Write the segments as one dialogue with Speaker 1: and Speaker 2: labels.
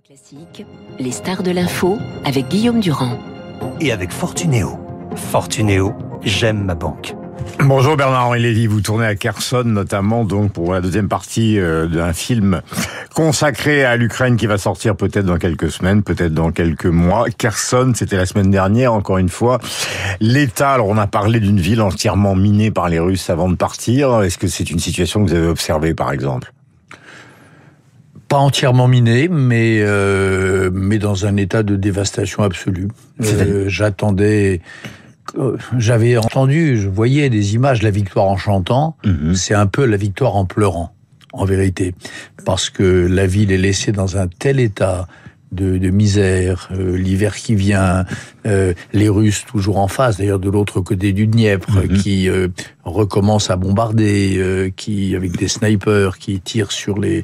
Speaker 1: Classique, les stars de l'info avec Guillaume Durand.
Speaker 2: Et avec Fortunéo. Fortunéo, j'aime ma banque.
Speaker 3: Bonjour Bernard-Henri Lévy, vous tournez à Kherson notamment donc pour la deuxième partie d'un film consacré à l'Ukraine qui va sortir peut-être dans quelques semaines, peut-être dans quelques mois. Kherson, c'était la semaine dernière, encore une fois. L'État, alors on a parlé d'une ville entièrement minée par les Russes avant de partir. Est-ce que c'est une situation que vous avez observée par exemple ?
Speaker 4: Pas entièrement miné, mais dans un état de dévastation absolue. J'avais entendu, je voyais des images de la victoire en chantant. C'est un peu la victoire en pleurant, en vérité, parce que la ville est laissée dans un tel état de misère, l'hiver qui vient, les Russes toujours en face, d'ailleurs de l'autre côté du Dniepr, qui recommencent à bombarder, qui avec des snipers qui tirent sur les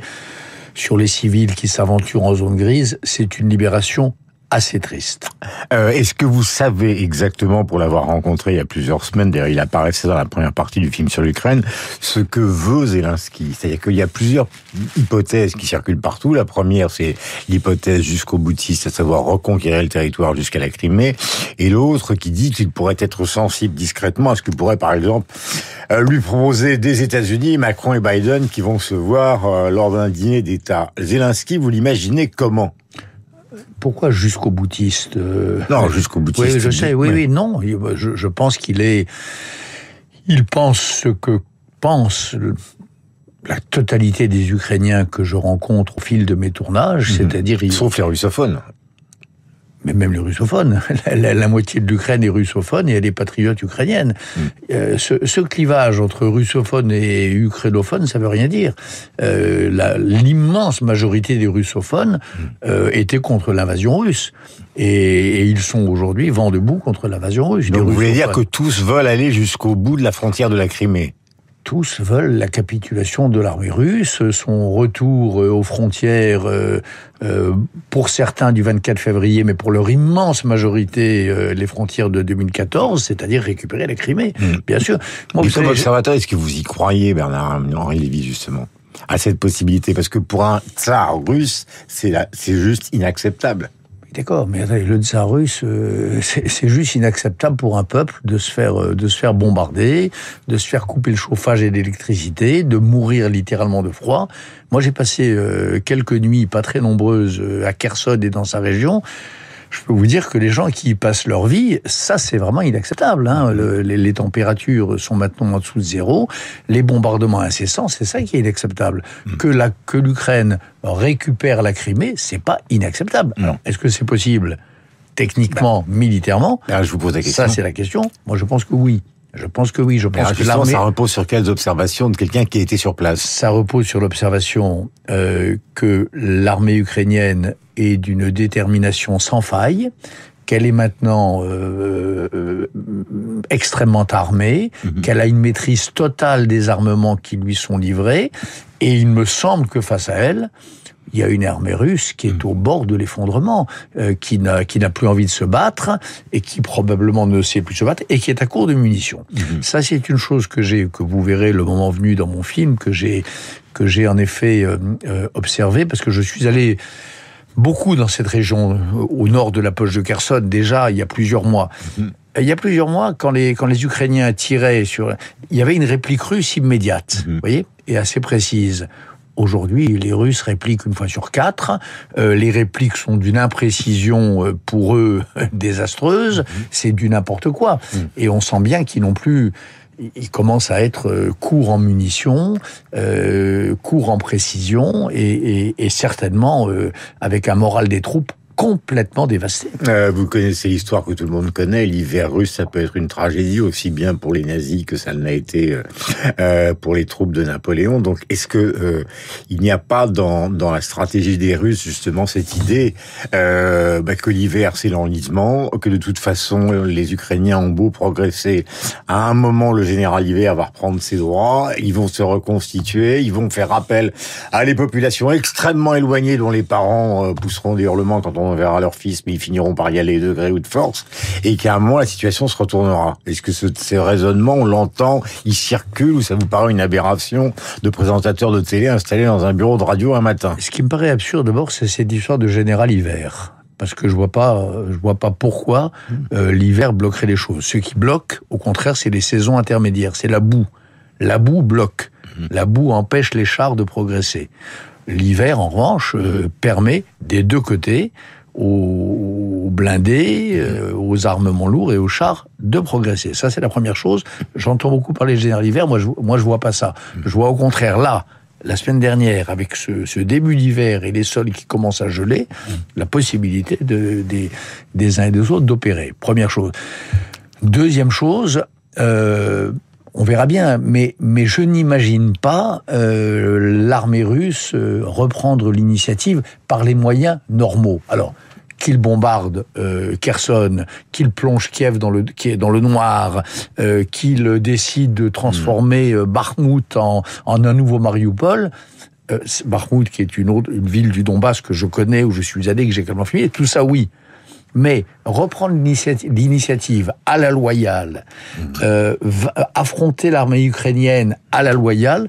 Speaker 4: civils qui s'aventurent en zone grise. C'est une libération assez triste.
Speaker 3: Est-ce que vous savez exactement, pour l'avoir rencontré il y a plusieurs semaines, d'ailleurs il apparaissait dans la première partie du film sur l'Ukraine, ce que veut Zelensky? C'est-à-dire qu'il y a plusieurs hypothèses qui circulent partout. La première, c'est l'hypothèse jusqu'au boutiste, à savoir reconquérir le territoire jusqu'à la Crimée. Et l'autre qui dit qu'il pourrait être sensible discrètement à ce que pourrait, par exemple, lui proposer des États-Unis, Macron et Biden, qui vont se voir lors d'un dîner d'État. Zelensky, vous l'imaginez comment?
Speaker 4: Pourquoi jusqu'au boutiste?
Speaker 3: Non, jusqu'au boutiste.
Speaker 4: Oui, je sais, oui, non. Je pense il pense ce que pense la totalité des Ukrainiens que je rencontre au fil de mes tournages, c'est-à-dire...
Speaker 3: Sauf les russophones.
Speaker 4: Mais même les russophones. La moitié de l'Ukraine est russophone et elle est patriote ukrainienne. Ce clivage entre russophone et ukrainophone, ça veut rien dire. L'immense majorité des russophones étaient contre l'invasion russe. Et ils sont aujourd'hui vent debout contre l'invasion russe.
Speaker 3: Donc vous voulez dire que tous veulent aller jusqu'au bout de la frontière de la Crimée?
Speaker 4: Tous veulent la capitulation de l'armée russe, son retour aux frontières, pour certains du 24 février, mais pour leur immense majorité, les frontières de 2014, c'est-à-dire récupérer la Crimée, bien sûr.
Speaker 3: Moi, comme observateur, est-ce que vous y croyez, Bernard-Henri Lévy, justement, à cette possibilité? Parce que pour un tsar russe, c'est juste inacceptable.
Speaker 4: D'accord, mais le tsar russe, c'est juste inacceptable pour un peuple de se faire bombarder, de se faire couper le chauffage et l'électricité, de mourir littéralement de froid. Moi, j'ai passé quelques nuits pas très nombreuses à Kherson et dans sa région. Je peux vous dire que les gens qui y passent leur vie, ça c'est vraiment inacceptable. Les températures sont maintenant en dessous de zéro, les bombardements incessants, c'est ça qui est inacceptable. Que l'Ukraine récupère la Crimée, c'est pas inacceptable. Alors, est-ce que c'est possible techniquement, militairement?
Speaker 3: Je vous pose la question.
Speaker 4: Ça c'est la question. Moi je pense que oui. Je pense que
Speaker 3: l'armée... Ça repose sur quelles observations de quelqu'un qui a été sur place?
Speaker 4: Ça repose sur l'observation que l'armée ukrainienne est d'une détermination sans faille, qu'elle est maintenant extrêmement armée, qu'elle a une maîtrise totale des armements qui lui sont livrés, et il me semble que face à elle, il y a une armée russe qui est au bord de l'effondrement, qui n'a plus envie de se battre, et qui probablement ne sait plus se battre, et qui est à court de munitions. Ça, c'est une chose que vous verrez le moment venu dans mon film, que j'ai en effet observé, parce que je suis allé beaucoup dans cette région, au nord de la poche de Kherson, déjà il y a plusieurs mois. Il y a plusieurs mois, quand les Ukrainiens tiraient sur... Il y avait une réplique russe immédiate, vous voyez, et assez précise. Aujourd'hui, les Russes répliquent une fois sur 4. Les répliques sont d'une imprécision pour eux désastreuse. C'est du n'importe quoi. Et on sent bien qu'ils n'ont plus... Ils commencent à être courts en munitions, courts en précision et certainement avec un moral des troupes complètement dévasté.
Speaker 3: Vous connaissez l'histoire que tout le monde connaît. L'hiver russe, ça peut être une tragédie aussi bien pour les nazis que ça l'a été pour les troupes de Napoléon. Donc, est-ce que il n'y a pas dans la stratégie des Russes justement cette idée que l'hiver c'est l'enlisement, que de toute façon les Ukrainiens ont beau progresser, à un moment le général hiver va reprendre ses droits, ils vont se reconstituer, ils vont faire appel à les populations extrêmement éloignées dont les parents pousseront des hurlements quand on retourneront vers leur fils, mais ils finiront par y aller de gré ou de force, et qu'à un moment, la situation se retournera. Est-ce que ce raisonnement, on l'entend, il circule, ou ça vous paraît une aberration de présentateur de télé installé dans un bureau de radio un matin?
Speaker 4: Ce qui me paraît absurde, d'abord, c'est cette histoire de général hiver. Parce que je vois pas pourquoi l'hiver bloquerait les choses. Ce qui bloque, au contraire, c'est les saisons intermédiaires, c'est la boue. La boue bloque. La boue empêche les chars de progresser. L'hiver, en revanche, permet des deux côtés aux blindés, aux armements lourds et aux chars de progresser. Ça, c'est la première chose. J'entends beaucoup parler de général hiver. Moi, je vois pas ça. Je vois au contraire là, la semaine dernière, avec ce début d'hiver et les sols qui commencent à geler, la possibilité des uns et des autres d'opérer. Première chose. Deuxième chose, on verra bien, mais je n'imagine pas l'armée russe reprendre l'initiative par les moyens normaux. Alors, qu'il bombarde Kherson, qu'il plonge Kiev dans le noir, qu'il décide de transformer Bakhmout en un nouveau Mariupol, Bakhmout qui est une ville du Donbass que je connais, où je suis allé, que j'ai également filmé, tout ça oui. Mais reprendre l'initiative à la loyale, affronter l'armée ukrainienne à la loyale,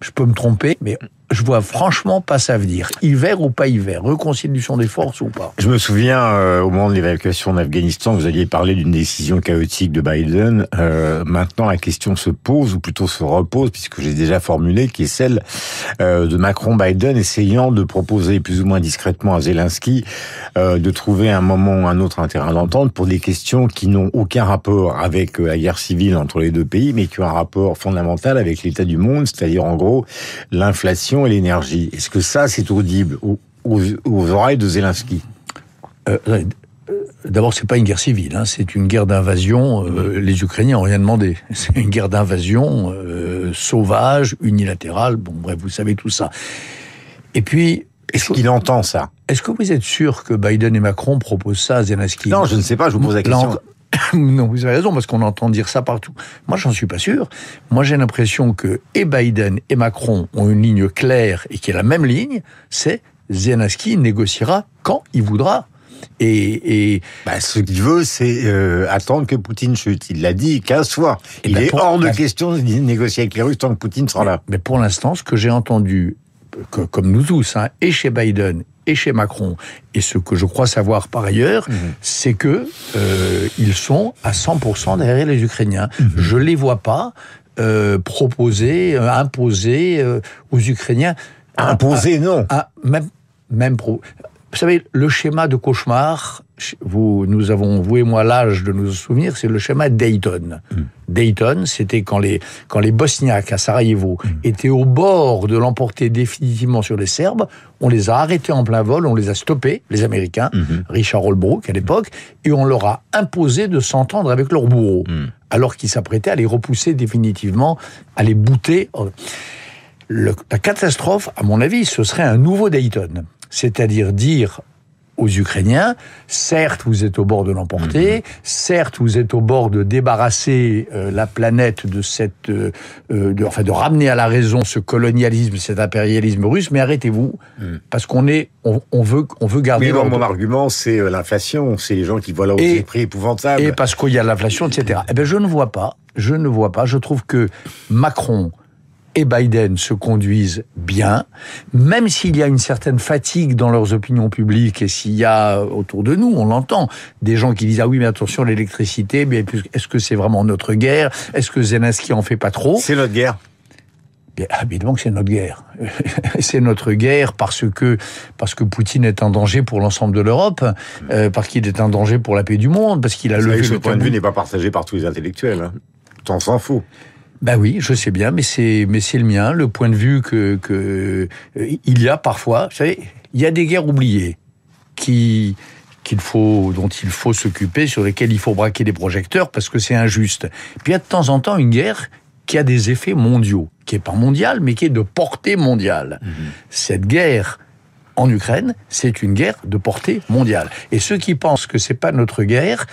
Speaker 4: je peux me tromper, mais je vois franchement pas ça venir. Hiver ou pas hiver, reconstitution des forces ou pas.
Speaker 3: Je me souviens, au moment de l'évacuation d'Afghanistan, vous aviez parlé d'une décision chaotique de Biden. Maintenant, la question se pose, ou plutôt se repose, puisque j'ai déjà formulé, qui est celle de Macron-Biden essayant de proposer plus ou moins discrètement à Zelensky de trouver un moment ou un autre un terrain d'entente pour des questions qui n'ont aucun rapport avec la guerre civile entre les deux pays, mais qui ont un rapport fondamental avec l'état du monde, c'est-à-dire en gros l'inflation et l'énergie. Est-ce que ça, c'est audible aux oreilles de Zelensky?
Speaker 4: D'abord, c'est pas une guerre civile, hein, c'est une guerre d'invasion. Les Ukrainiens n'ont rien demandé. C'est une guerre d'invasion sauvage, unilatérale. Bon, bref, vous savez tout ça. Et puis,
Speaker 3: est-ce qu'il entend ça?
Speaker 4: Est-ce que vous êtes sûr que Biden et Macron proposent ça à Zelensky?
Speaker 3: Non, je ne sais pas, je vous pose la question.
Speaker 4: Non, vous avez raison, parce qu'on entend dire ça partout. Moi, j'en suis pas sûr. Moi, j'ai l'impression que et Biden et Macron ont une ligne claire et qui est la même ligne, c'est Zelensky négociera quand il voudra.
Speaker 3: Ce qu'il veut, c'est attendre que Poutine chute. Il l'a dit 15 fois. Il est hors de question de négocier avec les Russes tant que Poutine sera là.
Speaker 4: Mais pour l'instant, ce que j'ai entendu, comme nous tous, hein, et chez Biden et chez Macron, et ce que je crois savoir par ailleurs, c'est que ils sont à 100% derrière les Ukrainiens. Je les vois pas imposer aux Ukrainiens.
Speaker 3: Imposer, non.
Speaker 4: Vous savez, le schéma de cauchemar, vous et moi, l'âge de nous souvenir, c'est le schéma Dayton. Dayton, c'était quand les Bosniaques à Sarajevo étaient au bord de l'emporter définitivement sur les Serbes, on les a arrêtés en plein vol, on les a stoppés, les Américains, Richard Holbrooke à l'époque, et on leur a imposé de s'entendre avec leurs bourreaux, alors qu'ils s'apprêtaient à les repousser définitivement, à les bouter. La catastrophe, à mon avis, ce serait un nouveau Dayton. C'est-à-dire dire aux Ukrainiens, certes, vous êtes au bord de l'emporter, certes, vous êtes au bord de débarrasser la planète de de ramener à la raison ce colonialisme, cet impérialisme russe, mais arrêtez-vous, parce on veut garder...
Speaker 3: Mais mon argument, c'est l'inflation, c'est les gens qui voient là où des prix épouvantables.
Speaker 4: Et parce qu'il y a l'inflation, etc. Eh bien, je ne vois pas, je trouve que Macron et Biden se conduisent bien, même s'il y a une certaine fatigue dans leurs opinions publiques, et s'il y a autour de nous, on l'entend, des gens qui disent « Ah oui, mais attention, l'électricité, mais est-ce que c'est vraiment notre guerre? Est-ce que Zelensky en fait pas trop ?»
Speaker 3: C'est notre guerre.
Speaker 4: Évidemment que c'est notre guerre. C'est notre guerre parce que Poutine est un danger pour l'ensemble de l'Europe, parce qu'il est un danger pour la paix du monde, parce qu'il a levé...
Speaker 3: Ce point de vue n'est pas partagé par tous les intellectuels. Hein. On s'en fout.
Speaker 4: Ben oui, je sais bien, mais c'est le mien, le point de vue que il y a parfois, vous savez, il y a des guerres oubliées dont il faut s'occuper, sur lesquelles il faut braquer des projecteurs parce que c'est injuste. Puis il y a de temps en temps une guerre qui a des effets mondiaux, qui est pas mondiale, mais qui est de portée mondiale. Cette guerre en Ukraine, c'est une guerre de portée mondiale. Et ceux qui pensent que c'est pas notre guerre,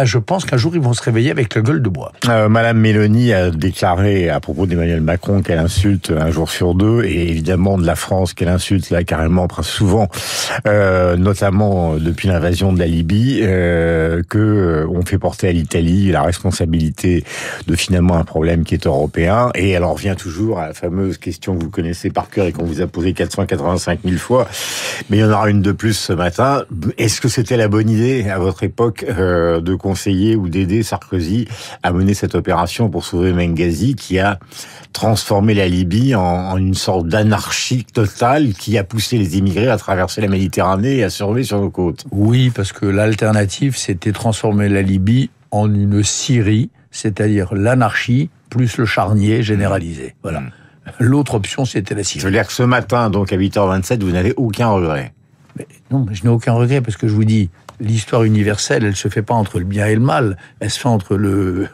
Speaker 4: je pense qu'un jour ils vont se réveiller avec la gueule de bois.
Speaker 3: Madame Mélanie a déclaré à propos d'Emmanuel Macron qu'elle insulte un jour sur deux, et évidemment de la France qu'elle insulte là carrément souvent, notamment depuis l'invasion de la Libye, que on fait porter à l'Italie la responsabilité de finalement un problème qui est européen. Et elle en revient toujours à la fameuse question que vous connaissez par cœur et qu'on vous a posée 485 000 fois, mais il y en aura une de plus ce matin. Est-ce que c'était la bonne idée à votre époque de conseiller ou d'aider Sarkozy à mener cette opération pour sauver Benghazi, qui a transformé la Libye en une sorte d'anarchie totale, qui a poussé les immigrés à traverser la Méditerranée et à survivre sur nos côtes?
Speaker 4: Oui, parce que l'alternative, c'était transformer la Libye en une Syrie, c'est-à-dire l'anarchie plus le charnier généralisé. Voilà. L'autre option, c'était la Syrie.
Speaker 3: Je veux dire que ce matin, donc à 8h27, vous n'avez aucun regret?
Speaker 4: Non, je n'ai aucun regret, parce que je vous dis, l'histoire universelle, elle se fait pas entre le bien et le mal, elle se fait entre le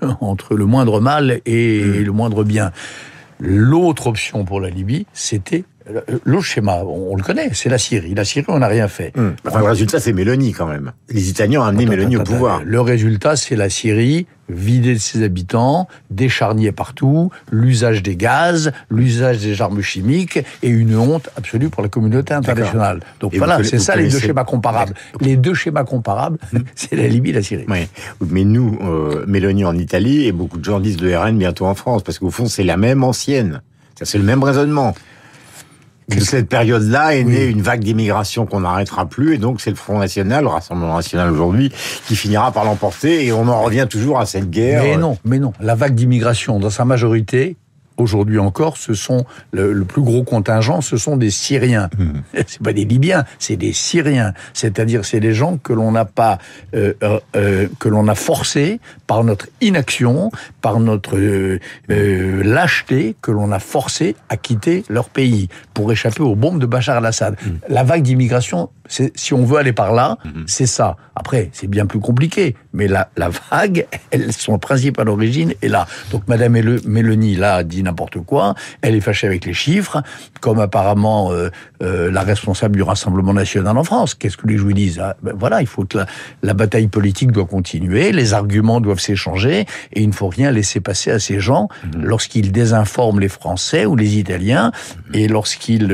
Speaker 4: moindre mal et le moindre bien. L'autre option pour la Libye, c'était l'autre schéma, on le connaît, c'est la Syrie. La Syrie, on n'a rien fait.
Speaker 3: Enfin, le résultat, c'est Mélanie quand même. Les Italiens ont amené Mélanie au pouvoir.
Speaker 4: Le résultat, c'est la Syrie vidée de ses habitants, des charniers partout, l'usage des gaz, l'usage des armes chimiques et une honte absolue pour la communauté internationale. Donc voilà, c'est ça les deux schémas comparables. Les deux schémas comparables, c'est la Libye et la Syrie.
Speaker 3: Oui. Mais nous, Mélanie en Italie, et beaucoup de gens disent le RN bientôt en France, parce qu'au fond, c'est la même ancienne. C'est le même raisonnement. De cette période-là est née une vague d'immigration qu'on n'arrêtera plus, et donc c'est le Front National, le Rassemblement National aujourd'hui, qui finira par l'emporter, et on en revient toujours à cette guerre.
Speaker 4: Mais non. La vague d'immigration, dans sa majorité, aujourd'hui encore, ce sont le plus gros contingent, ce sont des Syriens. C'est pas des Libyens, c'est des Syriens. C'est-à-dire, c'est des gens que l'on n'a pas, que l'on a forcés par notre inaction, par notre lâcheté, que l'on a forcés à quitter leur pays pour échapper aux bombes de Bachar el-Assad. La vague d'immigration, si on veut aller par là, c'est ça. Après, c'est bien plus compliqué, mais la vague, son principe à l'origine est là. Donc, Madame Mélanie, là, a dit n'importe quoi. Elle est fâchée avec les chiffres, comme apparemment la responsable du Rassemblement National en France. Qu'est-ce que les gens disent? Voilà, il faut que la bataille politique doit continuer, les arguments doivent s'échanger, et il ne faut rien laisser passer à ces gens lorsqu'ils désinforment les Français ou les Italiens, et lorsqu'ils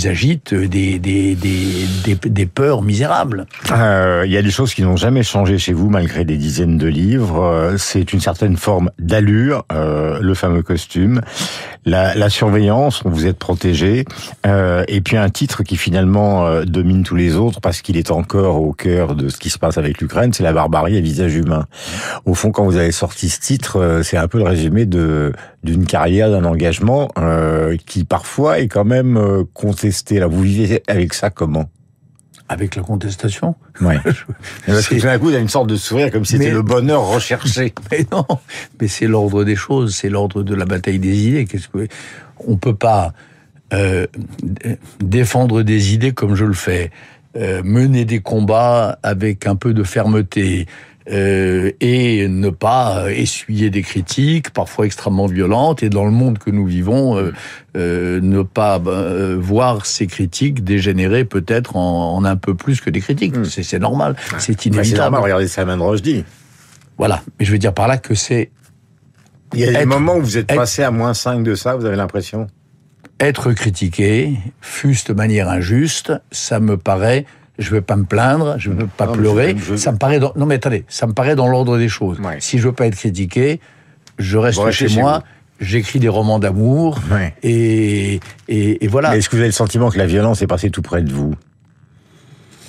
Speaker 4: agitent des peurs misérables.
Speaker 3: Il y a des choses qui n'ont jamais changé chez vous, malgré des dizaines de livres. C'est une certaine forme d'allure, le fameux costume, la surveillance, vous êtes protégé, et puis un titre qui finalement domine tous les autres, parce qu'il est encore au cœur de ce qui se passe avec l'Ukraine, c'est la barbarie à visage humain. Au fond, quand vous avez sorti ce titre, c'est un peu le résumé d'une carrière, d'un engagement qui parfois est quand même contesté. Là, vous vivez avec ça comment?
Speaker 4: Avec la contestation.
Speaker 3: Ouais. Parce que tout d'un coup, il y a une sorte de sourire comme si c'était le bonheur recherché.
Speaker 4: Mais non, mais c'est l'ordre des choses, c'est l'ordre de la bataille des idées. On peut pas défendre des idées comme je le fais, mener des combats avec un peu de fermeté, et ne pas essuyer des critiques, parfois extrêmement violentes, et dans le monde que nous vivons, ne pas voir ces critiques dégénérer peut-être en un peu plus que des critiques. C'est normal, c'est inévitable.
Speaker 3: C'est normal, regardez Salman Rushdie.
Speaker 4: Voilà, mais je veux dire par là que c'est...
Speaker 3: Il y a des moments où vous êtes passé à -5 de ça, vous avez l'impression?
Speaker 4: Être critiqué, fût-ce de manière injuste, ça me paraît... Je ne veux pas me plaindre, je ne veux pas pleurer. Ça me paraît non mais attendez, ça me paraît dans l'ordre des choses. Ouais. Si je veux pas être critiqué, je reste chez moi. J'écris des romans d'amour et voilà.
Speaker 3: Mais est-ce que vous avez le sentiment que la violence est passée tout près de vous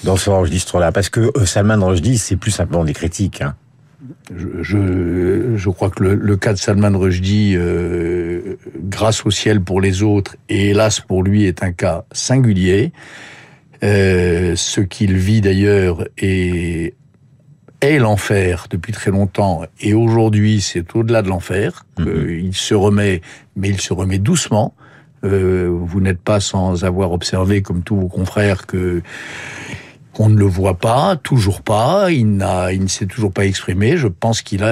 Speaker 3: dans ce registre-là? Parce que Salman Rushdie, c'est plus simplement des critiques. Hein.
Speaker 4: Je crois que le cas de Salman Rushdie, grâce au ciel pour les autres et hélas pour lui, est un cas singulier. Ce qu'il vit d'ailleurs est l'enfer depuis très longtemps, et aujourd'hui c'est au-delà de l'enfer. Il se remet, mais il se remet doucement. Vous n'êtes pas sans avoir observé, comme tous vos confrères, qu'on ne le voit pas, toujours pas. Il ne s'est toujours pas exprimé. Je pense il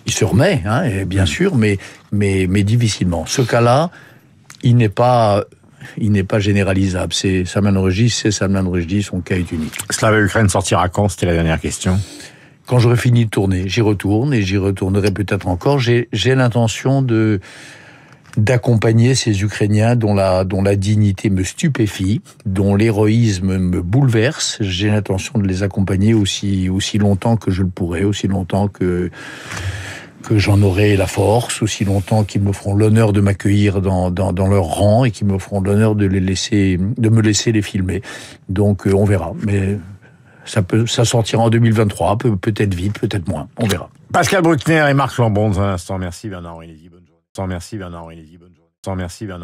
Speaker 4: se remet, hein, bien sûr, mais difficilement. Ce cas-là, il n'est pas il n'est pas généralisable. C'est Salman Rushdie, son cas est unique.
Speaker 3: Slava Ukraine sortira quand? C'était la dernière question.
Speaker 4: Quand j'aurai fini de tourner, j'y retourne et j'y retournerai peut-être encore. J'ai l'intention d'accompagner ces Ukrainiens dont la dignité me stupéfie, dont l'héroïsme me bouleverse. J'ai l'intention de les accompagner aussi longtemps que je le pourrai, aussi longtemps que j'en aurai la force, aussi longtemps qu'ils me feront l'honneur de m'accueillir dans leur rang et qu'ils me feront l'honneur de me laisser les filmer. Donc on verra. Mais ça sortira en 2023, peut-être vite, peut-être moins. On verra.
Speaker 3: Pascal Bruckner et Marc Lambon dans un instant. Merci Bernard-Henri Lévy, bonne journée. Merci Bernard-Henri Lévy, bonne journée. Merci Bernard.